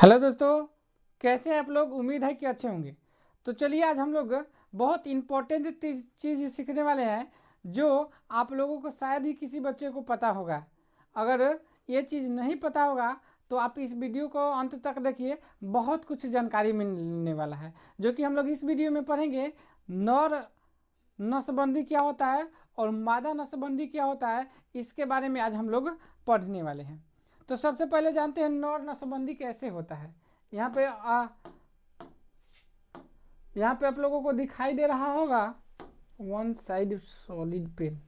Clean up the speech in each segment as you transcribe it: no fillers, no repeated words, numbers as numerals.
Hello दोस्तों, कैसे हैं आप लोग। उम्मीद है कि अच्छे होंगे। तो चलिए आज हम लोग बहुत इम्पोर्टेंट चीज़ सीखने वाले हैं जो आप लोगों को शायद ही किसी बच्चे को पता होगा। अगर ये चीज़ नहीं पता होगा तो आप इस वीडियो को अंत तक देखिए, बहुत कुछ जानकारी मिलने वाला है जो कि हम लोग इस वीडियो में पढ़ेंगे। नर नसबंदी क्या होता है और मादा नसबंदी क्या होता है, इसके बारे में आज हम लोग पढ़ने वाले हैं। तो सबसे पहले जानते हैं नर नसबंदी कैसे होता है। यहाँ पे आप लोगों को दिखाई दे रहा होगा वन साइड सॉलिड पेन।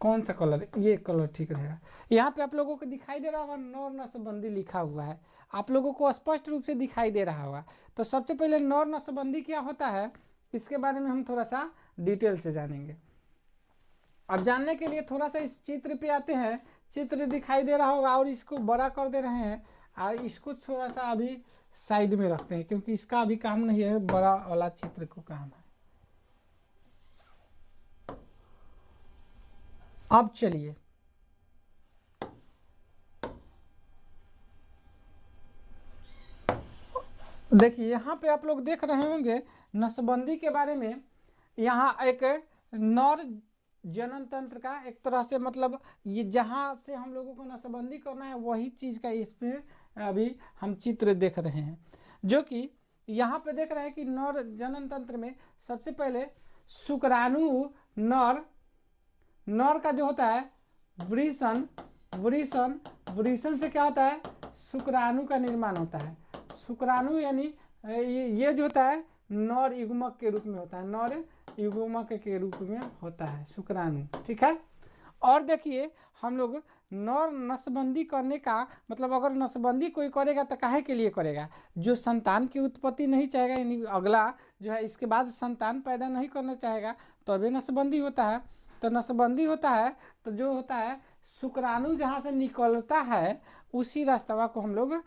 कौन सा कलर, ये कलर ठीक रहेगा। यहाँ पे आप लोगों को दिखाई दे रहा होगा नर नसबंदी लिखा हुआ है, आप लोगों को स्पष्ट रूप से दिखाई दे रहा होगा। तो सबसे पहले नर नसबंदी क्या होता है, इसके बारे में हम थोड़ा सा डिटेल से जानेंगे। अब जानने के लिए थोड़ा सा इस चित्र पे आते हैं। चित्र दिखाई दे रहा होगा और इसको बड़ा कर दे रहे हैं और इसको थोड़ा सा अभी साइड में रखते हैं क्योंकि इसका अभी काम नहीं है, बड़ा वाला चित्र को काम है। अब चलिए देखिए, यहाँ पे आप लोग देख रहे होंगे नसबंदी के बारे में। यहाँ एक नर जनन तंत्र का एक तरह से मतलब ये जहाँ से हम लोगों को नसबंदी करना है वही चीज़ का इसमें अभी हम चित्र देख रहे हैं। जो कि यहाँ पे देख रहे हैं कि नर जनन तंत्र में सबसे पहले शुक्राणु नर नर का जो होता है वृषण वृषण वृषण से क्या होता है, शुक्राणु का निर्माण होता है। शुक्राणु यानी ये जो होता है नर युग्मक के रूप में होता है, नर युग्मक के रूप में होता है शुक्राणु, ठीक है। और देखिए हम लोग नर नसबंदी करने का मतलब अगर नसबंदी कोई करेगा तो काहे के लिए करेगा, जो संतान की उत्पत्ति नहीं चाहेगा, यानी अगला जो है इसके बाद संतान पैदा नहीं करना चाहेगा तो अभी नसबंदी होता है। तो नसबंदी होता है तो जो होता है शुक्राणु जहाँ से निकलता है उसी रास्ता को हम लोग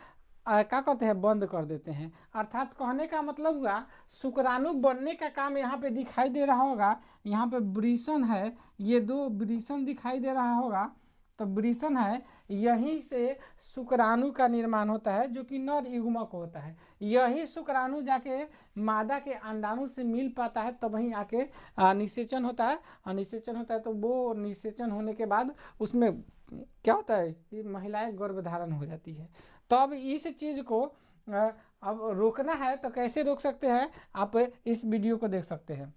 क्या करते हैं, बंद कर देते हैं। अर्थात कहने का मतलब हुआ शुक्राणु बनने का काम यहाँ पे दिखाई दे रहा होगा। यहाँ पे वृषण है, ये दो वृषण दिखाई दे रहा होगा, तो वृषण है, यहीं से शुक्राणु का निर्माण होता है जो कि नर युग्मक होता है। यही शुक्राणु जाके मादा के अंडाणु से मिल पाता है, तब वहीं आके निषेचन होता है। और निषेचन होता है तो वो निषेचन होने के बाद उसमें क्या होता है, ये महिलाएं गर्भधारण हो जाती है। तो अब इस चीज़ को अब रोकना है तो कैसे रोक सकते हैं, आप इस वीडियो को देख सकते हैं।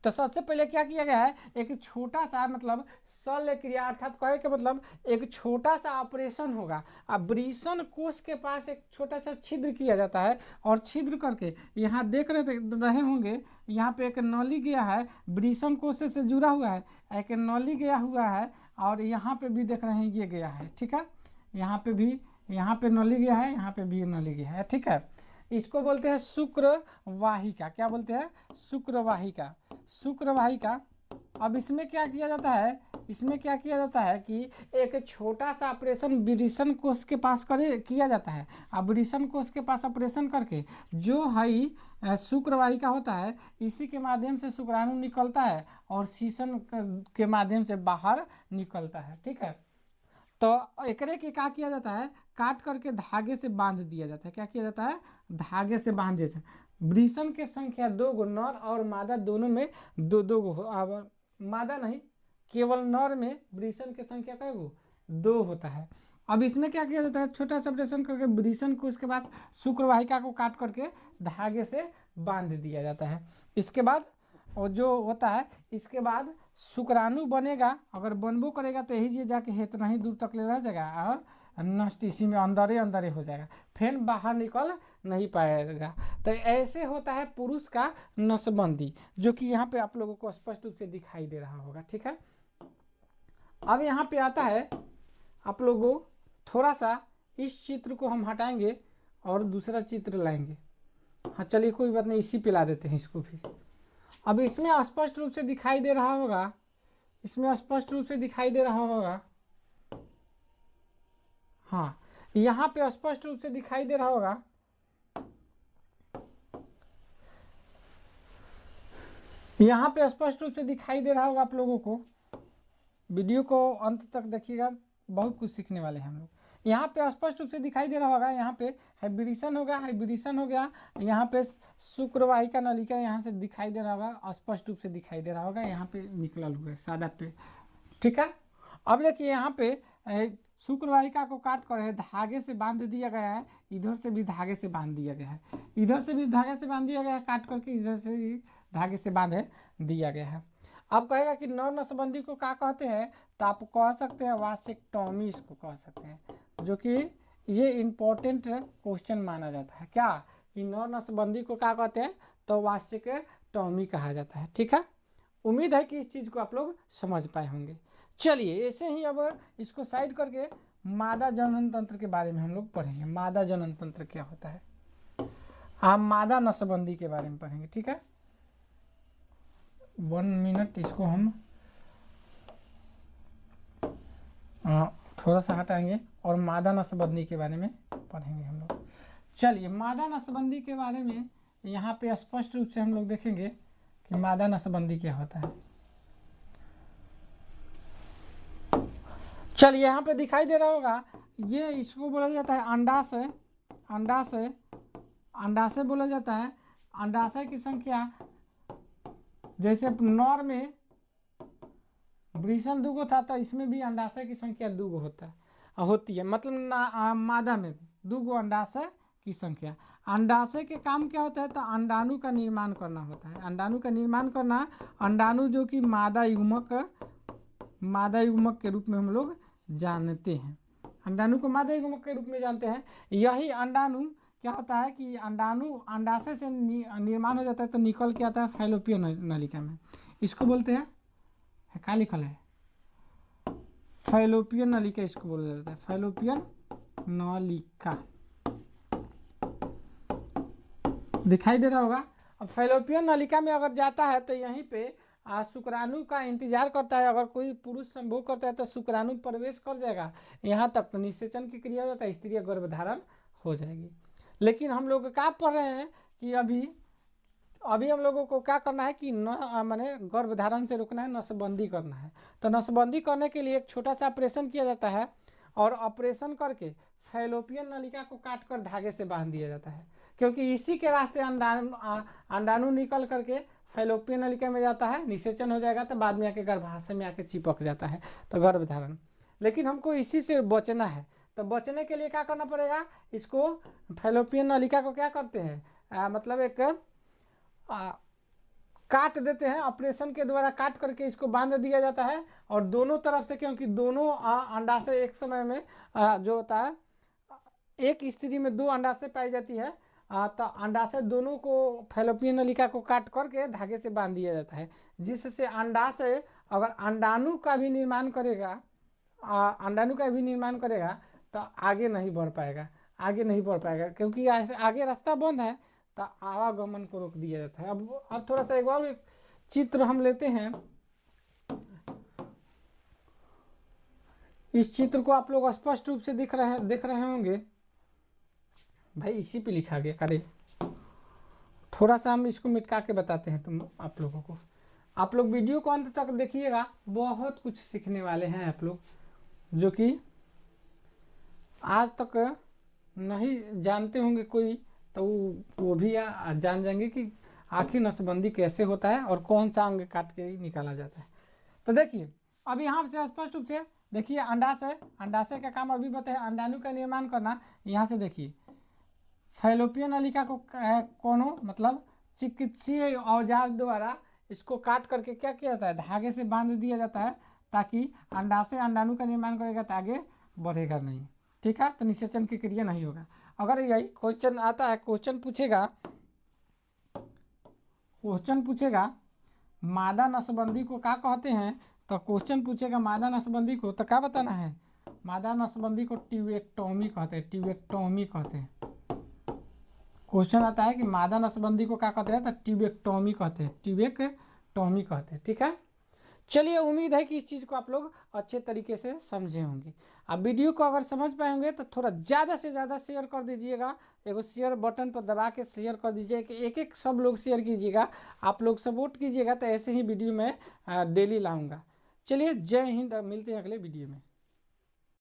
तो सबसे पहले क्या किया गया है, एक छोटा सा मतलब शल्य क्रिया अर्थात कहे के मतलब एक छोटा सा ऑपरेशन होगा। अब वृषण कोष के पास एक छोटा सा छिद्र किया जाता है और छिद्र करके यहाँ देख रहे होंगे, यहाँ पे एक नली गया है, वृषण कोष से जुड़ा हुआ है, एक नली गया हुआ है और यहाँ पे भी देख रहे हैं ये गया है, ठीक है। यहाँ पे भी, यहाँ पे नली गया है, यहाँ पे भी नली गया है, ठीक है। इसको बोलते हैं शुक्रवाहिका। क्या बोलते हैं, शुक्रवाहिका, शुक्रवाहिका। अब इसमें क्या किया जाता है, इसमें क्या किया जाता है कि एक छोटा सा ऑपरेशन वृषण कोष के पास किया जाता है। अब वृषण कोष के पास ऑपरेशन करके जो है शुक्रवाहिका होता है, इसी के माध्यम से शुक्राणु निकलता है और शीशन के माध्यम से बाहर निकलता है, ठीक है। तो एकरे के क्या किया जाता है, काट करके धागे से बांध दिया जाता है। क्या किया जाता है, धागे से बांध दिया जाता है। वृषण के संख्या दो गो, नर और मादा दोनों में दो दो गो, मादा नहीं केवल नर में वृषण की संख्या कै गो, दो होता है। अब इसमें क्या किया जाता है, छोटा सा ऑपरेशन करके वृषण को उसके बाद शुक्रवाहिका को काट करके धागे से बांध दिया जाता है। इसके बाद और जो होता है, इसके बाद शुक्राणु बनेगा, अगर बनबो करेगा तो यही जाके इतना ही दूर तक ले रह जाएगा और नष्ट इसी में अंदर अंदर हो जाएगा, फिर बाहर निकल नहीं पाएगा। तो ऐसे होता है पुरुष का नसबंदी, जो कि यहाँ पे आप लोगों को स्पष्ट रूप से दिखाई दे रहा होगा, ठीक है। अब यहाँ पे आता है आप लोगों, थोड़ा सा इस चित्र को हम हटाएंगे और दूसरा चित्र लाएंगे। हाँ चलिए कोई बात नहीं, इसी पे ला देते हैं इसको भी। अब इसमें स्पष्ट रूप से दिखाई दे रहा होगा, इसमें स्पष्ट रूप से दिखाई दे रहा होगा, हाँ यहाँ पे स्पष्ट रूप से दिखाई दे रहा होगा। यहाँ पे स्पष्ट रूप से दिखाई दे रहा होगा आप लोगों को। वीडियो को अंत तक देखिएगा, बहुत कुछ सीखने वाले हैं हम लोग। यहाँ पे स्पष्ट रूप से दिखाई दे रहा होगा, यहाँ पे हाइब्रिडेशन होगा, हाइब्रिडेशन हो गया, यहाँ पे शुक्रवाहिका नलिका यहाँ से दिखाई दे रहा होगा, स्पष्ट रूप से दिखाई दे रहा होगा, यहाँ पे निकलल हुआ है सादा पे। ठीक है, अब देखिए यहाँ पे शुक्रवाहिका को काट कर धागे से बांध दिया गया है, इधर से भी धागे से बांध दिया गया है, इधर से भी धागे से बांध दिया गया है, काट करके इधर से भी धागे से बांध दिया गया है। अब कहेगा कि नर नसबंदी को क्या कहते हैं, तो आप कह सकते हैं वासेक्टोमी इसको कह सकते हैं, जो कि ये इम्पोर्टेंट क्वेश्चन माना जाता है। क्या कि नर नसबंदी को क्या कहते हैं, तो वासेक्टोमी कहा जाता है। ठीक है, उम्मीद है कि इस चीज़ को आप लोग समझ पाए होंगे। चलिए ऐसे ही अब इसको साइड करके मादा जनन तंत्र के बारे में हम लोग पढ़ेंगे। मादा जनन तंत्र क्या होता है, हम मादा नसबंदी के बारे में पढ़ेंगे। ठीक है, 1 मिनट इसको हम थोड़ा सा हटाएंगे और मादा नसबंदी के बारे में पढ़ेंगे हम लोग। चलिए मादा नसबंदी के बारे में यहाँ पे स्पष्ट रूप से हम लोग देखेंगे कि मादा नसबंदी क्या होता है। चलिए यहाँ पे दिखाई दे रहा होगा, ये इसको बोला जाता है अंडाशय। अंडाशय, अंडाशय बोला जाता है। अंडाशय की संख्या जैसे नर में वृषण 2 था, तो इसमें भी अंडाशय की संख्या 2 होती है, मतलब मादा में 2 अंडाशय की संख्या। अंडाशय के काम क्या होता है, तो अंडाणु का निर्माण करना होता है। अंडाणु का निर्माण करना, अंडाणु जो कि मादा युग्मक के रूप में हम लोग जानते हैं। अंडाणु को मादा युग्मक के रूप में जानते हैं। यही अंडाणु क्या होता है कि अंडाणु अंडाशय से निर्माण हो जाता है, तो निकल के आता है फैलोपियन नलिका में। इसको बोलते हैं, क्या लिखल है, फैलोपियन नलिका इसको बोला जाता है, फैलोपियन नलिका। दिखाई दे रहा होगा। अब फैलोपियन नलिका में अगर जाता है तो यहीं पे शुक्राणु का इंतजार करता है। अगर कोई पुरुष संभोग करता है तो शुक्राणु प्रवेश कर जाएगा यहाँ तक, तो निषेचन की क्रिया हो जाता है, स्त्री गर्भधारण हो जाएगी। लेकिन हम लोग क्या पढ़ रहे हैं कि अभी हम लोगों को क्या करना है कि माने गर्भधारण से रोकना है, नसबंदी करना है। तो नसबंदी करने के लिए एक छोटा सा ऑपरेशन किया जाता है, और ऑपरेशन करके फैलोपियन नलिका को काट कर धागे से बांध दिया जाता है, क्योंकि इसी के रास्ते अंडाणु निकल करके फैलोपियन नलिका में जाता है, निषेचन हो जाएगा, तो बाद में आके गर्भाशय में आके चिपक जाता है, तो गर्भधारण। लेकिन हमको इसी से बचना है, तो बचने के लिए क्या करना पड़ेगा, इसको फैलोपियन नलिका को क्या करते हैं, मतलब एक काट देते हैं, ऑपरेशन के द्वारा काट करके इसको बांध दिया जाता है। और दोनों तरफ से, क्योंकि दोनों अंडाशय एक समय में जो होता है, एक स्त्री में 2 अंडाशय पाई जाती है, तो अंडाशय दोनों को फैलोपियन नलिका को काट करके धागे से बांध दिया जाता है, जिससे अंडाशय अगर अंडाणु का भी निर्माण करेगा, तो आगे नहीं बढ़ पाएगा, क्योंकि आगे रास्ता बंद है, तो आवागमन को रोक दिया जाता है। अब थोड़ा सा एक और चित्र हम लेते हैं। इस चित्र को आप लोग स्पष्ट रूप से देख रहे होंगे। भाई इसी पे लिखा गया, अरे थोड़ा सा हम इसको मिटका के बताते हैं तुम आप लोगों को। आप लोग वीडियो को अंत तक देखिएगा, बहुत कुछ सीखने वाले हैं आप लोग, जो कि आज तक नहीं जानते होंगे कोई, तो वो भी जान जाएंगे कि आखिर नसबंदी कैसे होता है और कौन सा अंग काट के निकाला जाता है। तो देखिए अब यहाँ से स्पष्ट रूप से देखिए, अंडाशय का काम अभी बताया, अंडाणु का निर्माण करना। यहाँ से देखिए फैलोपियन नलिका को कोनो मतलब चिकित्सीय औजार द्वारा इसको काट करके क्या किया जाता है, धागे से बांध दिया जाता है, ताकि अंडाशय अंडाणु का निर्माण करेगा तो आगे बढ़ेगा नहीं। ठीक है, तो निषेचन की क्रिया नहीं होगा। अगर यही क्वेश्चन आता है, क्वेश्चन पूछेगा मादा नसबंदी को क्या कहते हैं, तो क्वेश्चन पूछेगा मादा नसबंदी को, तो क्या बताना है, मादा नसबंदी को ट्यूबेक्टोमी कहते हैं। क्वेश्चन आता है कि मादा नसबंदी को क्या कहते हैं, तो ट्यूबेक्टोमी कहते हैं। ठीक है, चलिए उम्मीद है कि इस चीज़ को आप लोग अच्छे तरीके से समझे होंगे। अब वीडियो को अगर समझ पाए होंगे तो थोड़ा ज़्यादा से ज़्यादा शेयर कर दीजिएगा, एगो शेयर बटन पर दबा के शेयर कर दीजिए, कि एक सब लोग शेयर कीजिएगा, आप लोग सपोर्ट कीजिएगा, तो ऐसे ही वीडियो मैं डेली लाऊंगा। चलिए जय हिंद, मिलते हैं अगले वीडियो में।